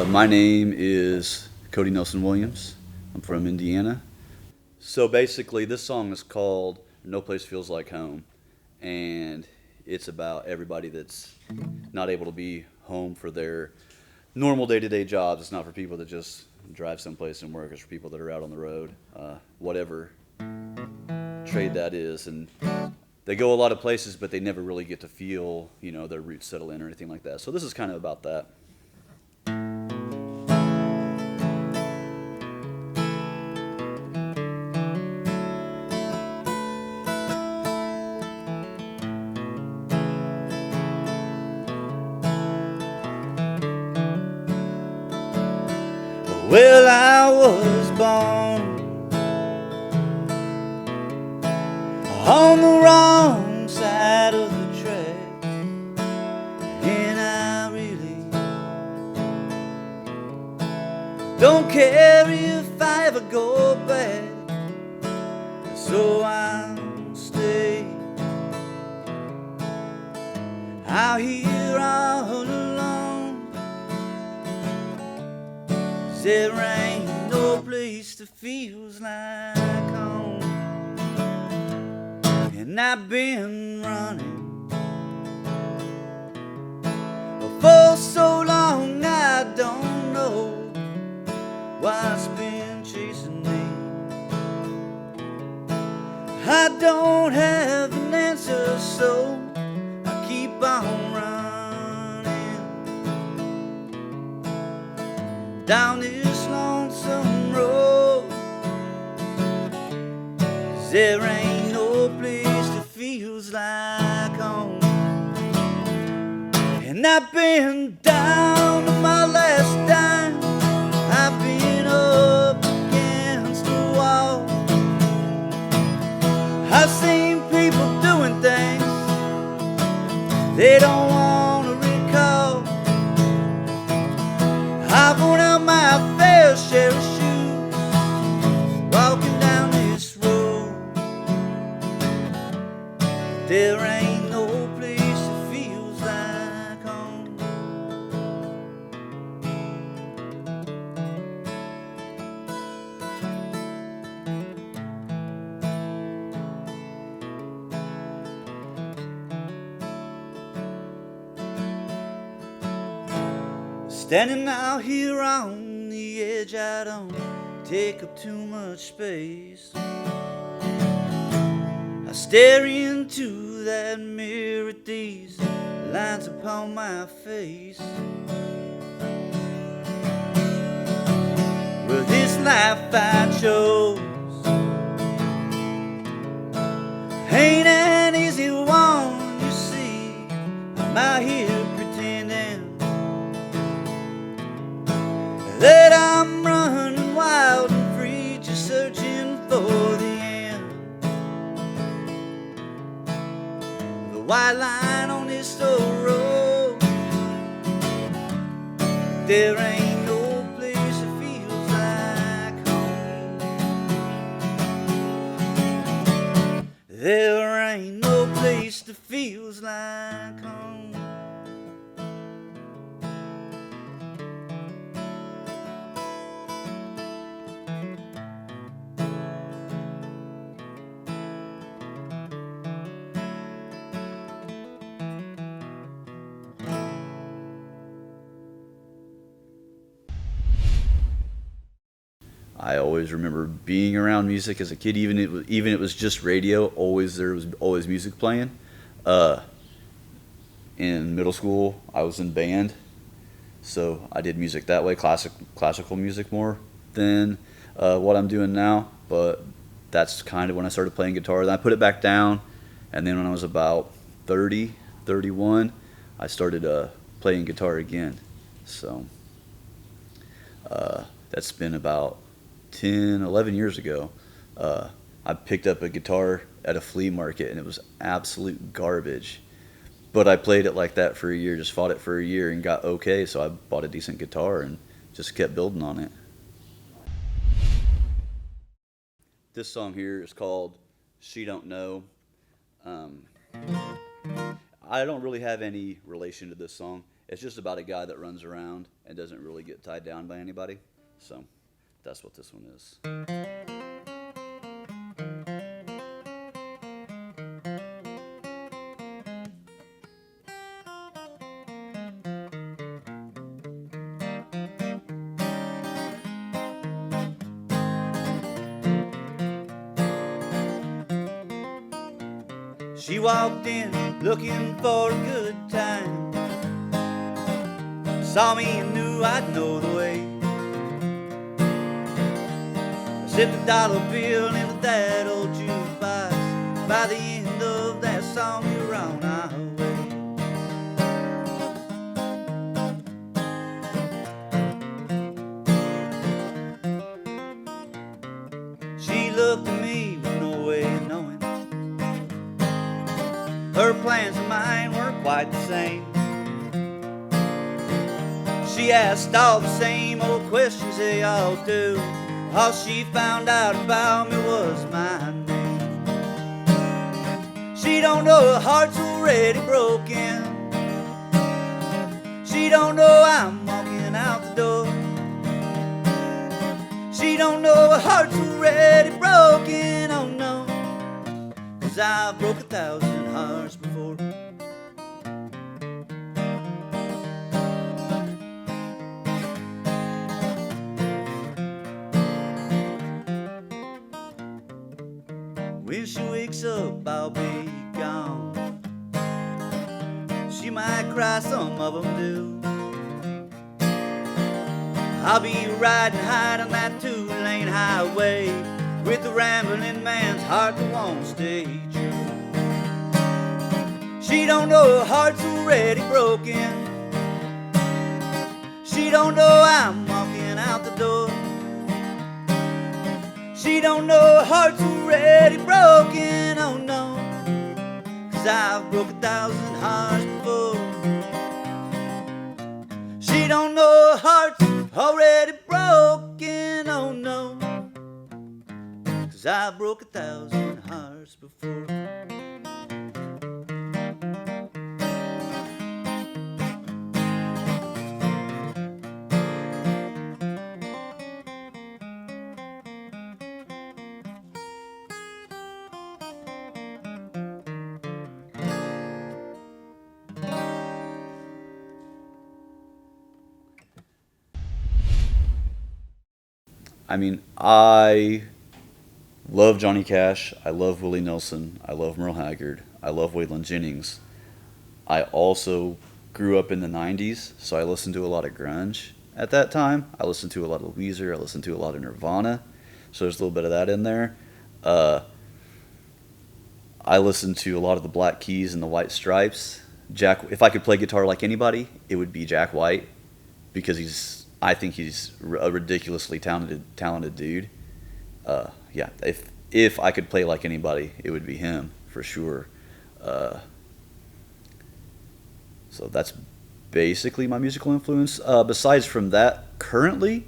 My name is Cody Nelson Williams. I'm from Indiana. So basically, this song is called No Place Feels Like Home. And it's about everybody that's not able to be home for their normal day to day jobs. It's not for people that just drive someplace and work, it's for people that are out on the road, whatever trade that is. And they go a lot of places, but they never really get to feel, their roots settle in or anything like that. So this is kind of about that. Well, I was born on the wrong side of the track, and I really don't care if I ever go back, so I'll stay out here all alone. 'Cause there ain't no place that feels like home. And I've been running for so long, I don't know what's been chasing me. I don't have an answer, so I keep on running down this lonesome road. 'Cause there ain't no place that feels like home. And I've been down to my last dime, I've been up against the wall. I've seen people doing things they don't want to recall. I've worn out my fair share of shoes walking down this road. There ain't no place that feels like home. Standing out here on the edge, I don't take up too much space. I stare into that mirror at these lines upon my face. Well, this life I chose ain't an easy one, you see. I'm out here pretending that I'm running wild and free, just searching for the end. The white line on this old road. There ain't no place that feels like home. There ain't no place that feels like home. I always remember being around music as a kid, even it was just radio. There was always music playing. In middle school, I was in band, so I did music that way, classical music more than what I'm doing now. But that's kind of when I started playing guitar. Then I put it back down, and then when I was about 30, 31, I started playing guitar again. So that's been about 10, 11 years ago. I picked up a guitar at a flea market, and it was absolute garbage. But I played it like that for a year, just fought it for a year and got okay, so I bought a decent guitar and just kept building on it. This song here is called She Don't Know. Um, I don't really have any relation to this song. It's just about a guy that runs around and doesn't really get tied down by anybody. So that's what this one is. She walked in looking for a good time. Saw me and knew I'd know the way. I slipped a dollar bill into that old jukebox. By the end of that song, we were on our way. She looked at me with no way of knowing. Her plans and mine weren't quite the same. She asked all the same old questions they all do. All she found out about me was my name. She don't know her heart's already broken. She don't know I'm walking out the door. She don't know her heart's already broken, oh no. 'Cause I've broke 1,000 hearts before. When she wakes up, I'll be gone. She might cry, some of them do. I'll be riding high on that 2-lane highway with the rambling man's heart that won't stay true. She don't know her heart's already broken. She don't know I'm walking out the door. She don't know her heart's already broken, oh no. 'Cause I've broke 1,000 hearts before. She don't know her heart's already broken, oh no. 'Cause I broke 1,000 hearts before. I mean, I love Johnny Cash. I love Willie Nelson. I love Merle Haggard. I love Waylon Jennings. I also grew up in the 90s, so I listened to a lot of grunge at that time. I listened to a lot of Weezer. I listened to a lot of Nirvana. So there's a little bit of that in there. I listened to a lot of the Black Keys and the White Stripes. If I could play guitar like anybody, it would be Jack White, because I think he's a ridiculously talented dude. Yeah, if I could play like anybody, it would be him for sure. So that's basically my musical influence. Besides from that, currently,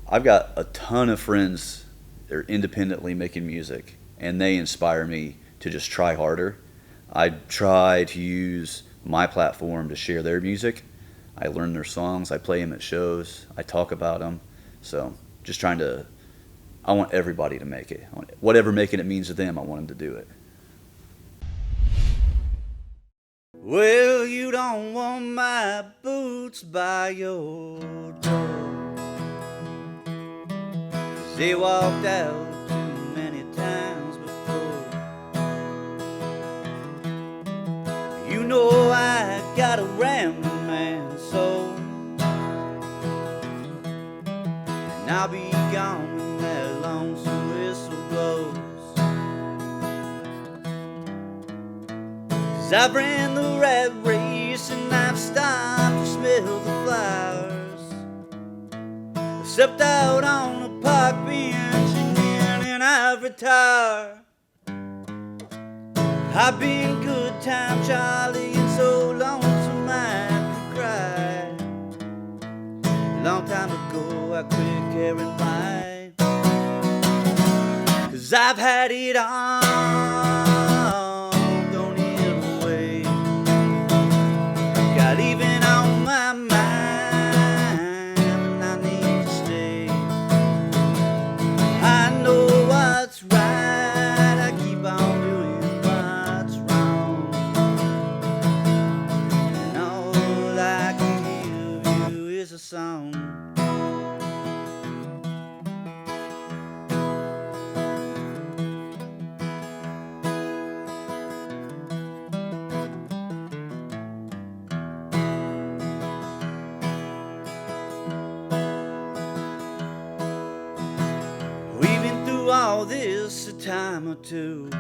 I've got a ton of friends that are independently making music, and they inspire me to just try harder. I try to use my platform to share their music. I learn their songs. I play them at shows. I talk about them. So just I want everybody to make it. Whatever making it means to them, I want them to do it. Well, you don't want my boots by your door, 'cause they walked out too many times before. You know I got a rambling man's soul, and I'll be gone when that lonesome whistle blows. 'Cause I've ran the rat race and I've stopped to smell the flowers. I stepped out on a park bench again and I've retired. I've been good time Charlie and so lonesome I could cry. A long time ago I quit caring why. 'Cause I've had it all, don't it away. Got even on my what's right, I keep on doing what's wrong. And all I can give you is a song. We've been through all this a time or two,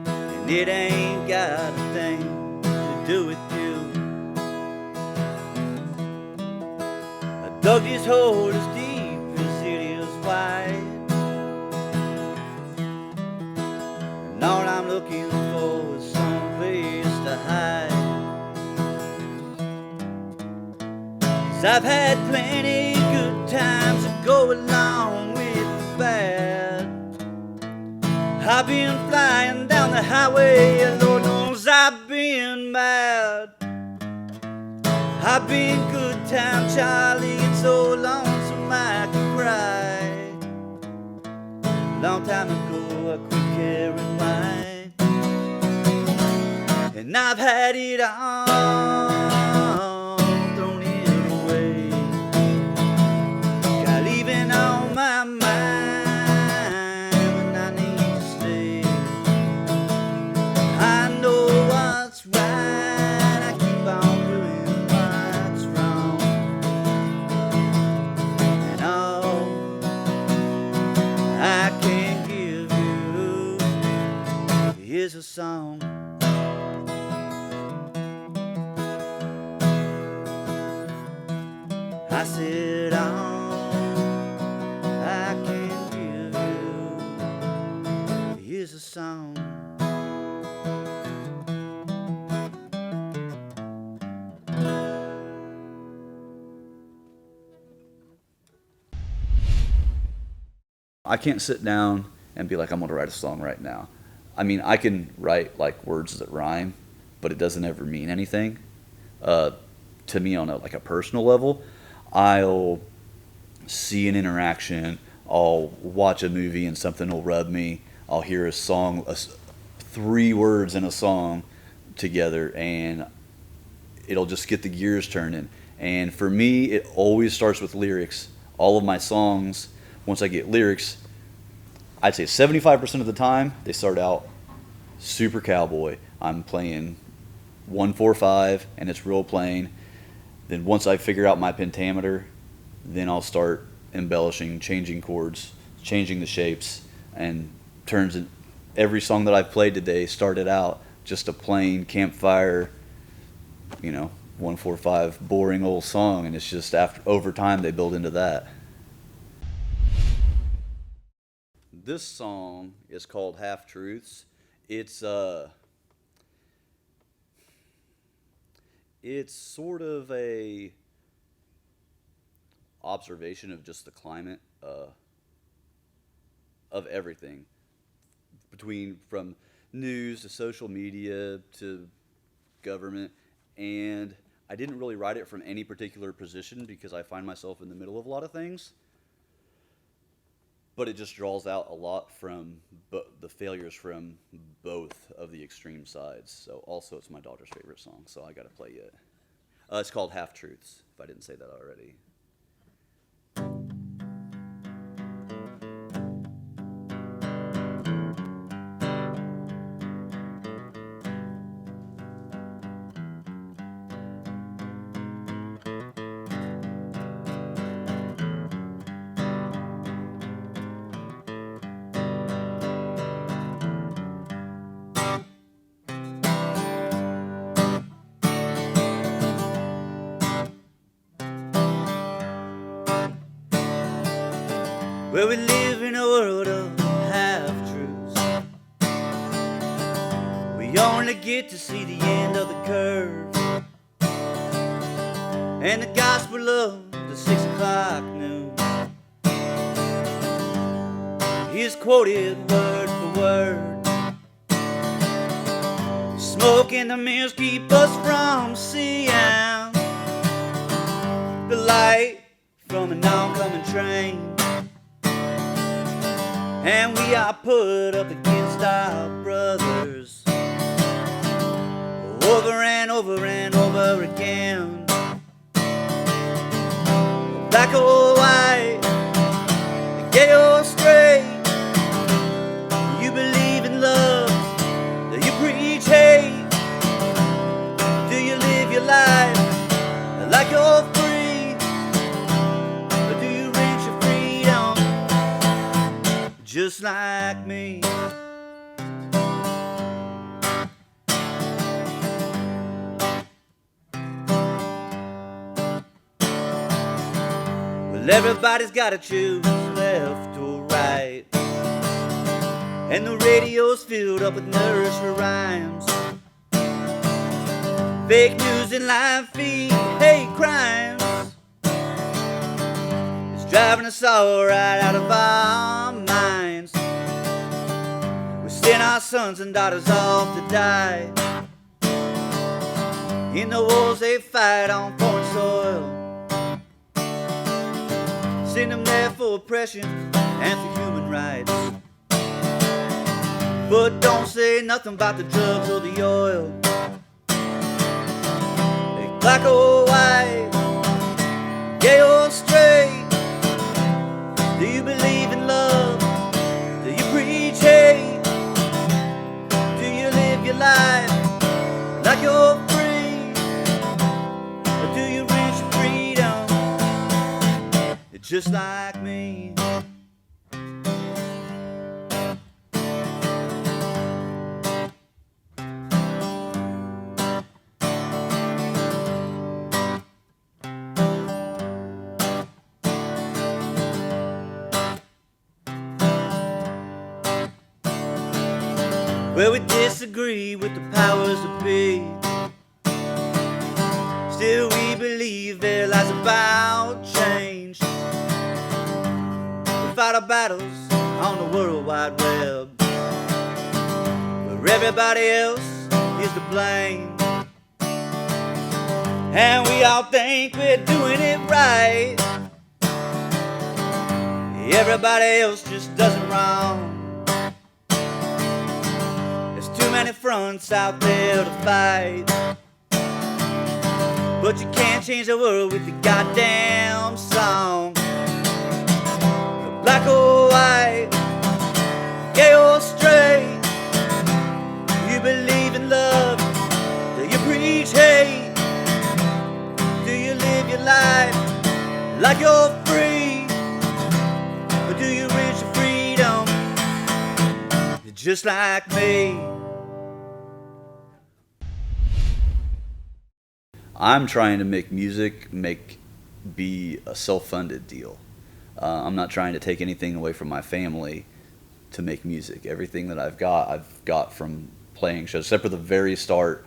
and it ain't got a thing to do with you. I dug this hole as deep as it is wide, and all I'm looking for is some place to hide. 'Cause I've had plenty good times to go along with the bad. I've been flying down the highway, and Lord knows I've been mad. I've been good time Charlie, it's so lonesome I could cry. Long time ago I quit carrying mine, and I've had it all, thrown it away. Got leaving on my mind when I need to stay. I know what's right, I keep on doing what's wrong. And all I can give you is a song. I said all I can give you is a song. I can't sit down and be like, I'm going to write a song right now. I mean, I can write like words that rhyme, but it doesn't ever mean anything. To me, on a personal level, I'll see an interaction, I'll watch a movie and something will rub me, I'll hear a song, 3 words in a song together, and it'll just get the gears turning. And for me, it always starts with lyrics. All of my songs, once I get lyrics, I'd say 75% of the time, they start out super cowboy. I'm playing 1-4-5 and it's real plain. Then once I figure out my pentameter, then I'll start embellishing, changing chords, changing the shapes, and every song that I've played today started out just a plain campfire, 1-4-5 boring old song, and it's just over time they build into that. This song is called Half Truths. It's sort of a observation of just the climate of everything, from news to social media to government. And I didn't really write it from any particular position because I find myself in the middle of a lot of things. But it just draws out a lot from the failures from both of the extreme sides. So also it's my daughter's favorite song, so I got to play it. It's called Half Truths, if I didn't say that already. Well, we live in a world of half-truths. We only get to see the end of the curve, and the gospel of the 6 o'clock news is quoted word for word. Smoke and the mirrors keep us from seeing the light from an oncoming train. and we are put up against our brothers over and over and over again. Black or white, gay or straight, you believe in love, do you preach hate? Do you live your life like you're free, or do you rent your freedom just like me? Well, everybody's gotta choose left or right, and the radio's filled up with nursery rhymes, fake news and live feed hate crimes. It's driving us all right out of our minds. We send our sons and daughters off to die in the wars they fight on foreign soil. Send them there for oppression and for human rights, but don't say nothing about the drugs or the oil. Black or white, gay or straight, do you believe in love? Do you preach hate? Do you live your life like you're free, or do you reach freedom just like me? Well, we disagree with the powers that be, still we believe their lies about change. We fight our battles on the World Wide Web, where everybody else is to blame, and we all think we're doing it right. Everybody else just does it wrong. Too many fronts out there to fight, but you can't change the world with your goddamn song. Black or white, gay or straight, you believe in love, do you preach hate? Do you live your life like you're free, or do you reach your freedom just like me? I'm trying to make music be a self-funded deal. I'm not trying to take anything away from my family to make music. Everything that I've got from playing shows, except for the very start.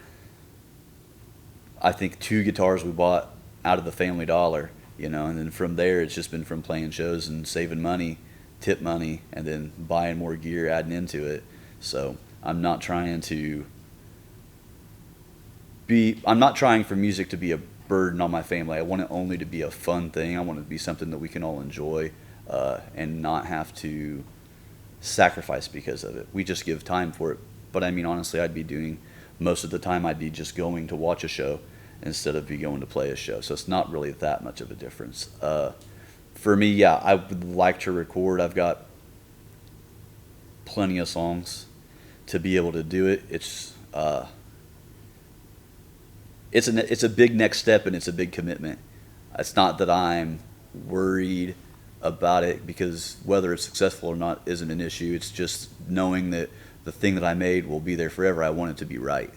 I think 2 guitars we bought out of the family dollar, and then from there it's just been from playing shows and saving money, tip money, and then buying more gear, adding into it. So I'm not trying for music to be a burden on my family. I want it only to be a fun thing. I want it to be something that we can all enjoy and not have to sacrifice because of it. We just give time for it. But I mean, honestly, most of the time I'd be just going to watch a show instead of be going to play a show. So it's not really that much of a difference. For me, yeah, I would like to record. I've got plenty of songs to be able to do it. It's a big next step, and it's a big commitment. It's not that I'm worried about it, because whether it's successful or not isn't an issue. It's just knowing that the thing that I made will be there forever. I want it to be right.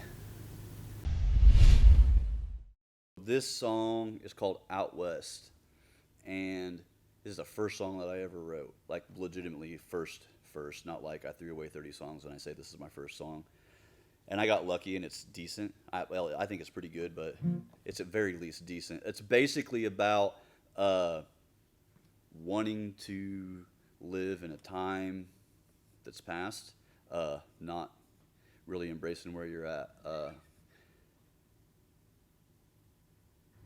This song is called Out West, and this is the first song that I ever wrote, like legitimately first, not like I threw away 30 songs and I say this is my first song. And I got lucky, and it's decent. I think it's pretty good, but it's at very least decent. It's basically about wanting to live in a time that's past, not really embracing where you're at.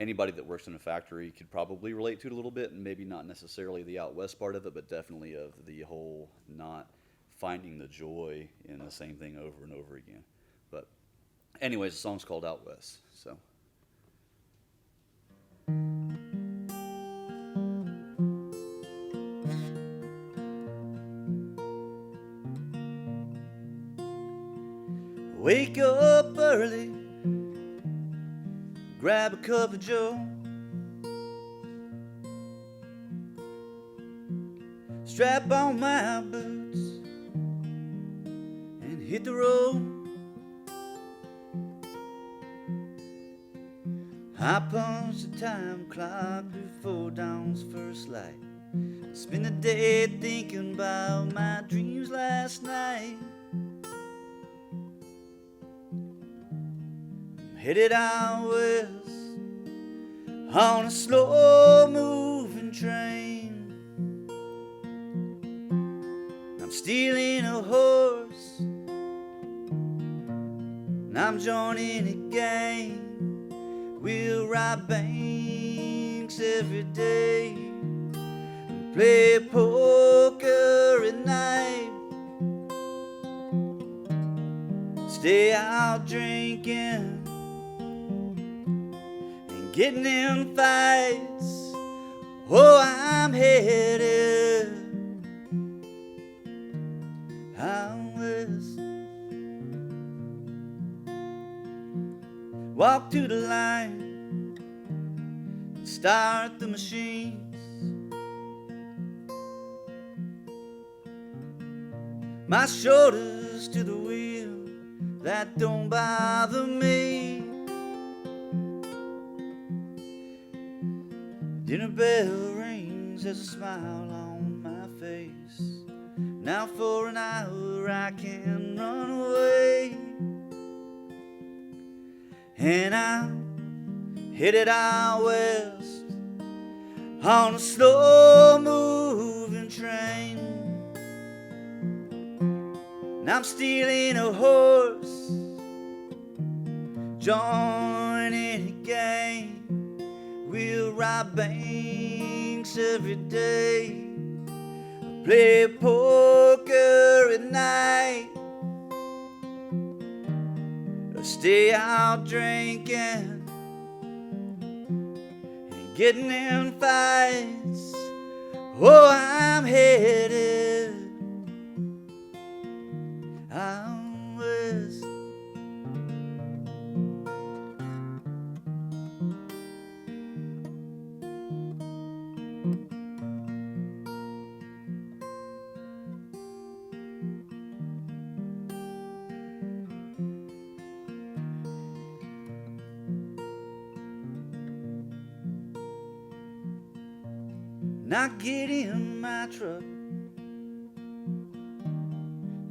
anybody that works in a factory could probably relate to it a little bit, and maybe not necessarily the out west part of it, but definitely of the whole not finding the joy in the same thing over and over again. But anyways, the song's called Out West. So wake up early, grab a cup of joe, strap on my boots and hit the road. I punch the time clock before dawn's first light. Spend the day thinking about my dreams last night. I'm headed out west on a slow-moving train. I'm stealing a horse and I'm joining a gang. We'll ride banks every day and play poker at night. Stay out drinking and getting in fights. Oh, I'm headed out west. Walk to the line and start the machines. My shoulders to the wheel, that don't bother me. Dinner bell rings, there's a smile on my face. Now for an hour I can run away. And I'm headed out west on a slow-moving train. And I'm stealing a horse, joining a gang. We'll ride banks every day, play poker at night. Stay out drinking and getting in fights. Oh, I'm headed out west. Now get in my truck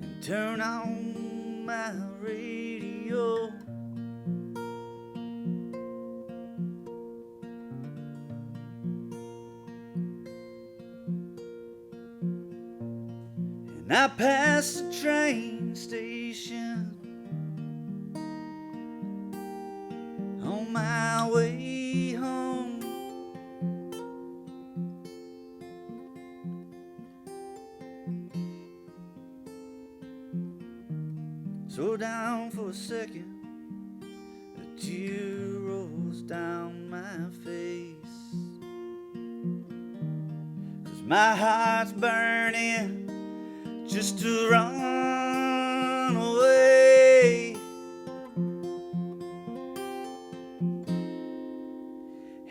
and turn on my radio. And I pass the train station on my way home. Slow down for a second, a tear rolls down my face. 'Cause my heart's burning just to run away.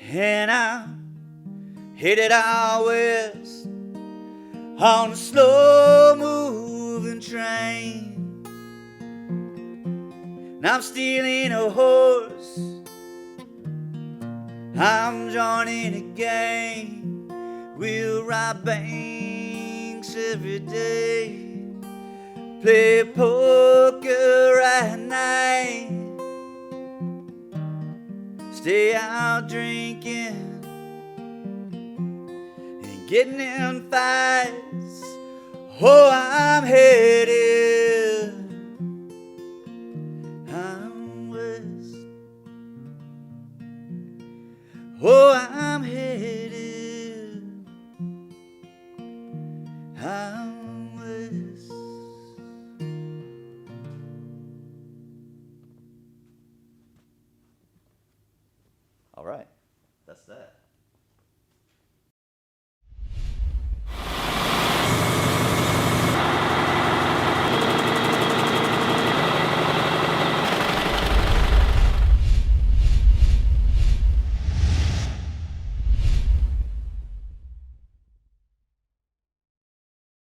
And I'm headed out west on a slow-moving train. And I'm stealing a horse, I'm joining a gang. We'll ride banks every day, play poker at night. Stay out drinking and getting in fights. Oh, I'm headed out west. All right, that's that.